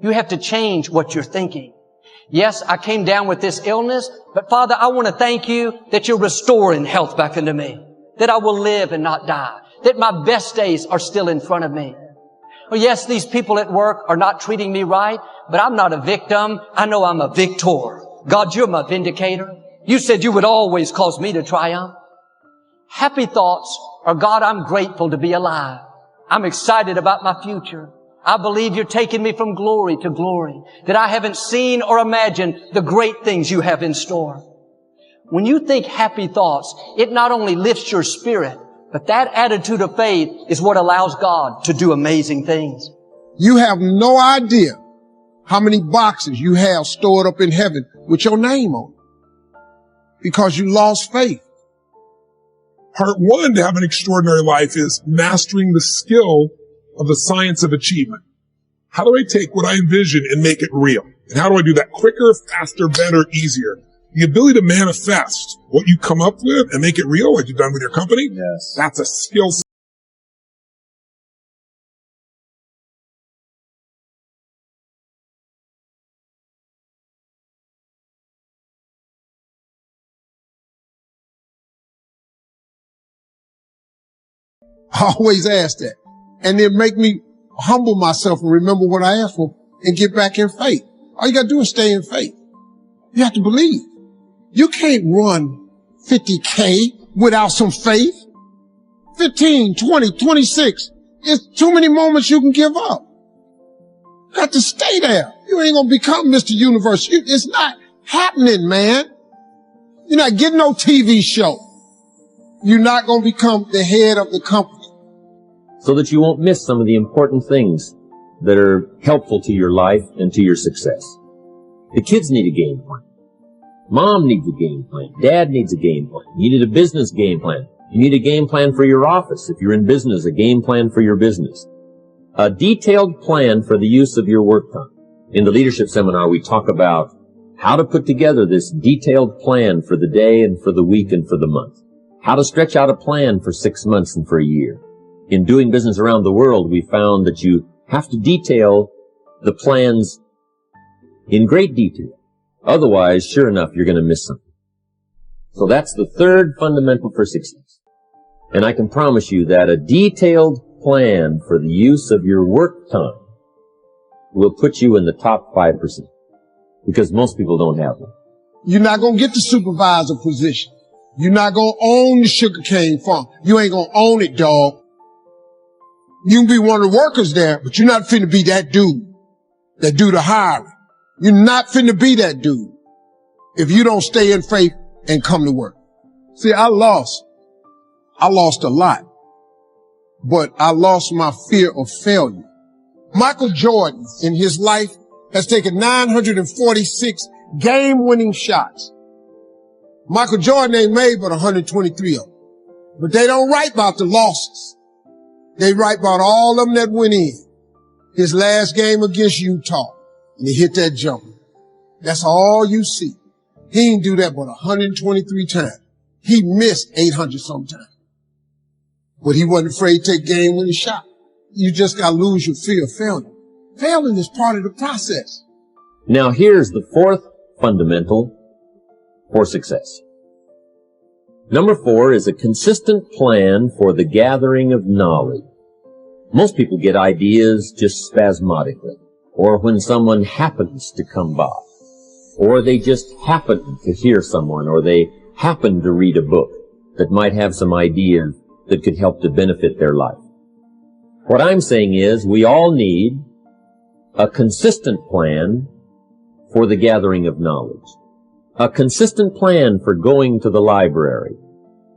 You have to change what you're thinking. Yes, I came down with this illness, but Father, I want to thank you that you're restoring health back into me, that I will live and not die, that my best days are still in front of me. Oh, yes, these people at work are not treating me right, but I'm not a victim. I know I'm a victor. God, you're my vindicator. You said you would always cause me to triumph. Happy thoughts are, God, I'm grateful to be alive. I'm excited about my future. I believe you're taking me from glory to glory, that I haven't seen or imagined the great things you have in store. When you think happy thoughts, it not only lifts your spirit, but that attitude of faith is what allows God to do amazing things. You have no idea how many boxes you have stored up in heaven with your name on it because you lost faith. Part one to have an extraordinary life is mastering the skill of the science of achievement. How do I take what I envision and make it real? And how do I do that quicker, faster, better, easier? The ability to manifest what you come up with and make it real, like you've done with your company, yes, that's a skill set. I always ask that. And then make me humble myself and remember what I asked for and get back in faith. All you got to do is stay in faith. You have to believe. You can't run 50K without some faith. 15, 20, 26. It's too many moments you can give up. You got to stay there. You ain't going to become Mr. Universe. It's not happening, man. You're not getting no TV show. You're not going to become the head of the company. So that you won't miss some of the important things that are helpful to your life and to your success. The kids need a game plan. Mom needs a game plan. Dad needs a game plan. You need a business game plan. You need a game plan for your office. If you're in business, a game plan for your business. A detailed plan for the use of your work time. In the leadership seminar, we talk about how to put together this detailed plan for the day and for the week and for the month. How to stretch out a plan for 6 months and for a year. In doing business around the world, we found that you have to detail the plans in great detail. Otherwise, sure enough, you're going to miss something. So that's the third fundamental for success. And I can promise you that a detailed plan for the use of your work time will put you in the top 5%. Because most people don't have one. You're not going to get the supervisor position. You're not going to own the sugarcane farm. You ain't going to own it, dog. You can be one of the workers there, but you're not finna be that dude that do the hiring. You're not finna be that dude if you don't stay in faith and come to work. See, I lost a lot, but I lost my fear of failure. Michael Jordan in his life has taken 946 game-winning shots. Michael Jordan ain't made but 123 of them, but they don't write about the losses. They write about all of them that went in. His last game against Utah, and he hit that jumper. That's all you see. He didn't do that but 123 times. He missed 800 sometimes. But he wasn't afraid to take game when he shot. You just got to lose your fear of failure. Failing is part of the process. Now here's the fourth fundamental for success. Number 4 is a consistent plan for the gathering of knowledge. Most people get ideas just spasmodically, or when someone happens to come by, or they just happen to hear someone, or they happen to read a book that might have some ideas that could help to benefit their life. What I'm saying is we all need a consistent plan for the gathering of knowledge. A consistent plan for going to the library.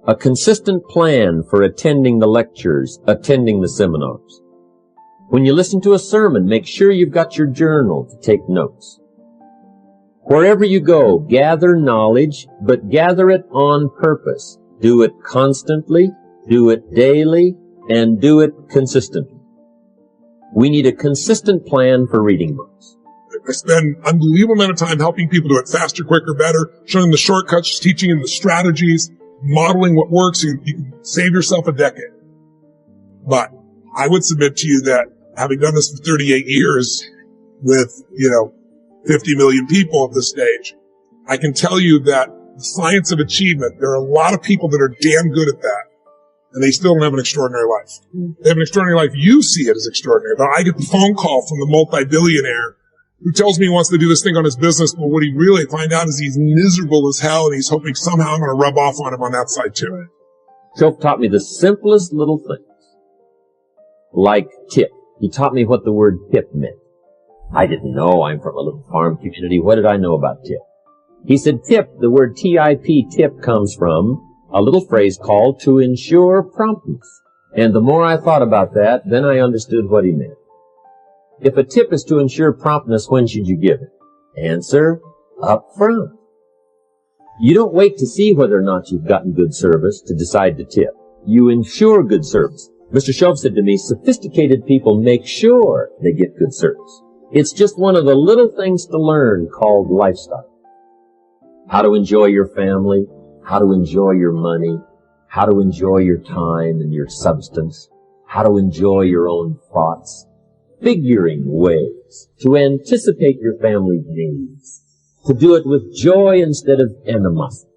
A consistent plan for attending the lectures, attending the seminars. When you listen to a sermon, make sure you've got your journal to take notes. Wherever you go, gather knowledge, but gather it on purpose. Do it constantly, do it daily, and do it consistently. We need a consistent plan for reading books. I spend an unbelievable amount of time helping people do it faster, quicker, better, showing them the shortcuts, teaching them the strategies, modeling what works. You can save yourself a decade. But I would submit to you that having done this for 38 years, with, 50 million people at this stage. I can tell you that the science of achievement, there are a lot of people that are damn good at that, and they still don't have an extraordinary life. They have an extraordinary life. You see it as extraordinary, but I get the phone call from the multi-billionaire who tells me he wants to do this thing on his business, but what he really find out is he's miserable as hell, and he's hoping somehow I'm going to rub off on him on that side too. Phil taught me the simplest little things, like tip. He taught me what the word tip meant. I didn't know. I'm from a little farm community. What did I know about tip? He said tip, the word T-I-P, tip, comes from a little phrase called to ensure promptness. And the more I thought about that, then I understood what he meant. If a tip is to ensure promptness, when should you give it? Answer, up front. You don't wait to see whether or not you've gotten good service to decide to tip. You ensure good service. Mr. Shove said to me, sophisticated people make sure they get good service. It's just one of the little things to learn called lifestyle. How to enjoy your family, how to enjoy your money, how to enjoy your time and your substance, how to enjoy your own thoughts, figuring ways to anticipate your family's needs, to do it with joy instead of animosity,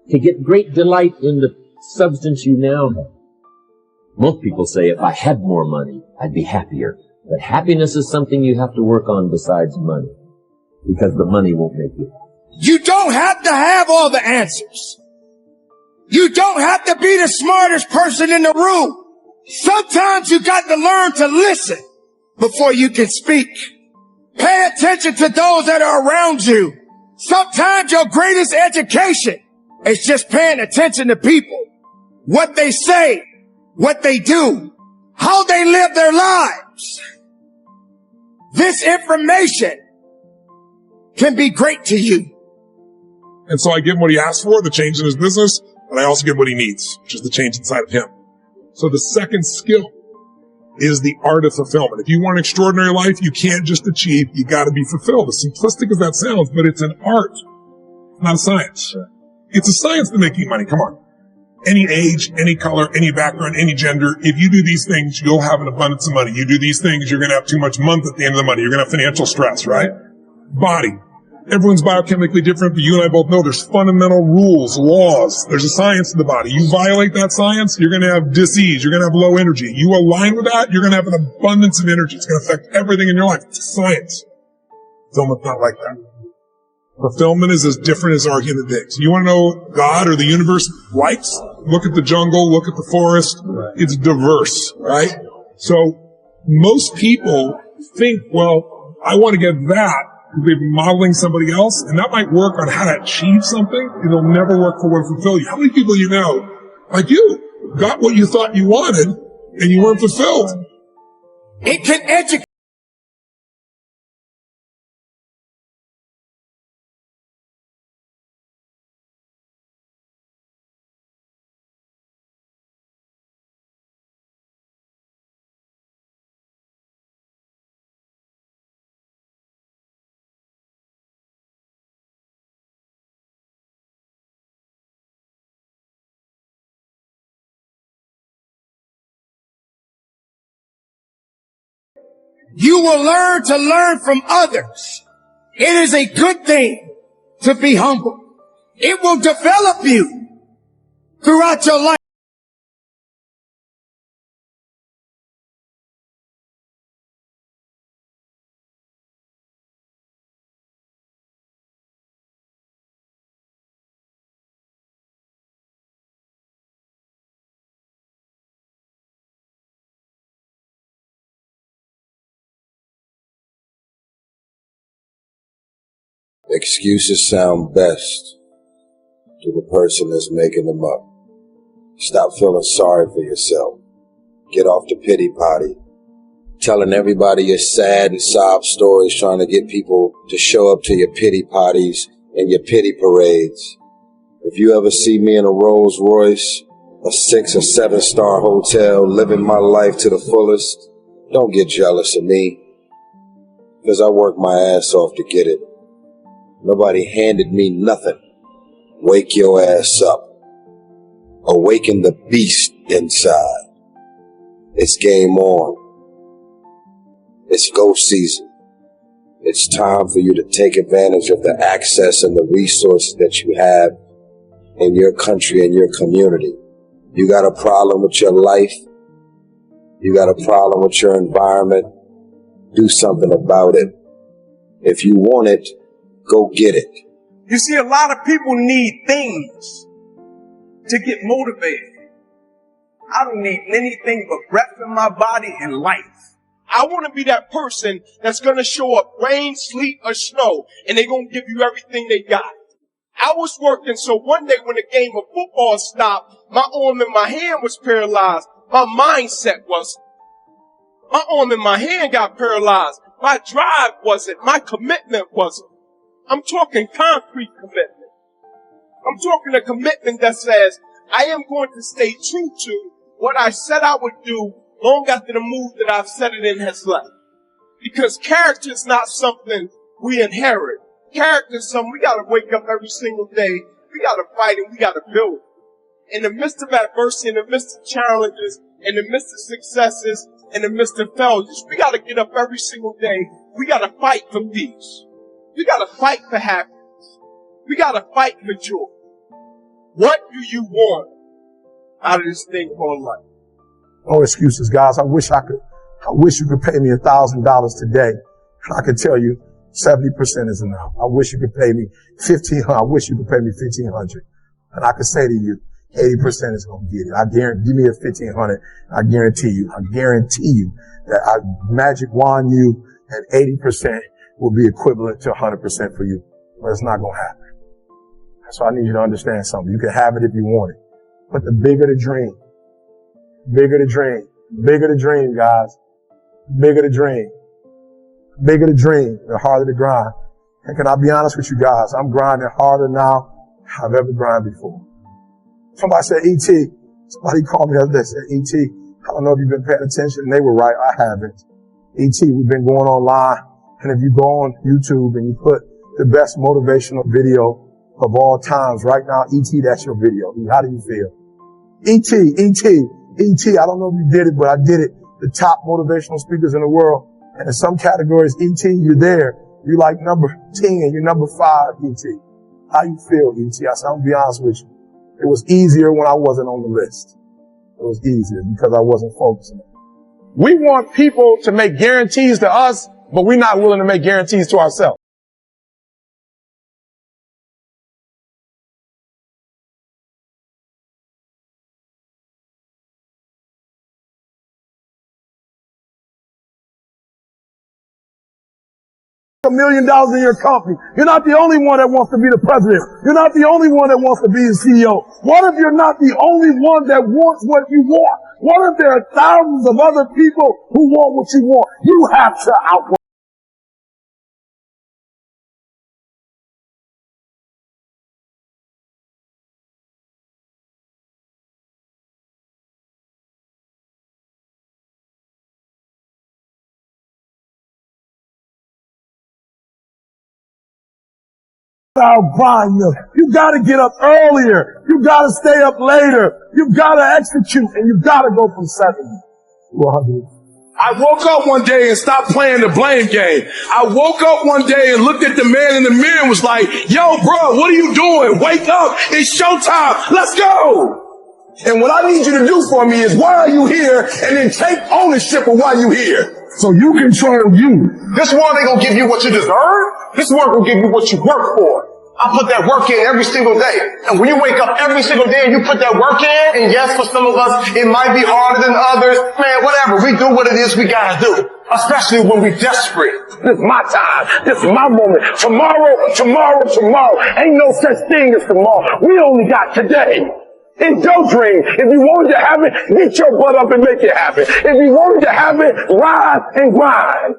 to get great delight in the substance you now have. Most people say, if I had more money, I'd be happier. But happiness is something you have to work on besides money, because the money won't make you. You don't have to have all the answers. You don't have to be the smartest person in the room. Sometimes you got to learn to listen before you can speak. Pay attention to those that are around you. Sometimes your greatest education is just paying attention to people, what they say, what they do, how they live their lives. This information can be great to you. And so I give him what he asked for, the change in his business, but I also give him what he needs, which is the change inside of him. So the second skill is the art of fulfillment. If you want an extraordinary life, you can't just achieve, you got to be fulfilled. As simplistic as that sounds, but it's an art, not a science. It's a science to making money. Come on. Any age, any color, any background, any gender, if you do these things, you'll have an abundance of money. You do these things, you're going to have too much month at the end of the money. You're going to have financial stress, right? Body. Everyone's biochemically different, but you and I both know there's fundamental rules, laws. There's a science to the body. You violate that science, you're going to have disease. You're going to have low energy. You align with that, you're going to have an abundance of energy. It's going to affect everything in your life. It's science. Fulfillment's not like that. Fulfillment is as different as our human beings. You want to know God or the universe likes? Look at the jungle, look at the forest. It's diverse, right? So most people think, well, I want to get that. They've been modeling somebody else, and that might work on how to achieve something. It'll never work for what will fulfill you. How many people you know, like you, got what you thought you wanted, and you weren't fulfilled? It can educate. You will learn to learn from others. It is a good thing to be humble. It will develop you throughout your life. Excuses sound best to the person that's making them up. Stop feeling sorry for yourself. Get off the pity potty. Telling everybody your sad and sob stories, trying to get people to show up to your pity potties and your pity parades. If you ever see me in a Rolls Royce, a 6 or 7 star hotel, living my life to the fullest, don't get jealous of me, because I worked my ass off to get it. Nobody handed me nothing. Wake your ass up. Awaken the beast inside. It's game on. It's go season. It's time for you to take advantage of the access and the resources that you have in your country and your community. You got a problem with your life. You got a problem with your environment. Do something about it. If you want it, go get it. You see, a lot of people need things to get motivated. I don't need anything but breath in my body and life. I want to be that person that's going to show up rain, sleet, or snow, and they're going to give you everything they got. I was working, so one day when the game of football stopped, my arm and my hand was paralyzed. My mindset wasn't. My arm and my hand got paralyzed. My drive wasn't. My commitment wasn't. I'm talking concrete commitment. I'm talking a commitment that says, I am going to stay true to what I said I would do long after the mood that I've set it in has left. Because character is not something we inherit. Character is something we got to wake up every single day. We got to fight and we got to build. In the midst of adversity, in the midst of challenges, in the midst of successes, in the midst of failures, we got to get up every single day. We got to fight for peace. We got to fight for happiness. We got to fight for joy. What do you want out of this thing called life? No excuses, guys. I wish you could pay me $1,000 today. And I could tell you 70% is enough. I wish you could pay me $1,500. I wish you could pay me $1,500. And I could say to you, 80% is going to get it. I guarantee, give me a $1,500. I guarantee you that I magic wand you and 80% will be equivalent to 100% for you. But it's not going to happen. So I need you to understand something. You can have it if you want it. But the bigger the dream, bigger the dream, bigger the dream, guys. Bigger the dream. Bigger the dream, the harder the grind. And can I be honest with you guys? I'm grinding harder now than I've ever grinded before. Somebody said, E.T. Somebody called me the other day and said, E.T., I don't know if you've been paying attention. And they were right. I haven't. E.T., we've been going online. And if you go on YouTube and you put the best motivational video of all times right now, E.T., that's your video. How do you feel? E.T., I don't know if you did it, but I did it. The top motivational speakers in the world. And in some categories, E.T., you're there. You're like number 10, you're number 5, E.T. How you feel, E.T.? I said, I'm gonna be honest with you. It was easier when I wasn't on the list. It was easier because I wasn't focusing. We want people to make guarantees to us, but we're not willing to make guarantees to ourselves. $1 million in your company. You're not the only one that wants to be the president. You're not the only one that wants to be the CEO. What if you're not the only one that wants what you want? What if there are thousands of other people who want what you want? You have to outwork. Grind you. You gotta get up earlier. You gotta stay up later. You gotta execute, and you gotta go from 70 to 100. I woke up one day and stopped playing the blame game. I woke up one day and looked at the man in the mirror and was like, yo, bro, what are you doing? Wake up. It's showtime. Let's go. And what I need you to do for me is, why are you here? And then take ownership of why you're here. So you control you. This world ain't gonna give you what you deserve. This world will give you what you work for. I put that work in every single day. And when you wake up every single day and you put that work in, and yes, for some of us, it might be harder than others. Man, whatever. We do what it is we gotta do. Especially when we're desperate. This is my time. This is my moment. Tomorrow. Ain't no such thing as tomorrow. We only got today. It's your dream. If you wanted to have it, get your butt up and make it happen. If you wanted to have it, rise and grind.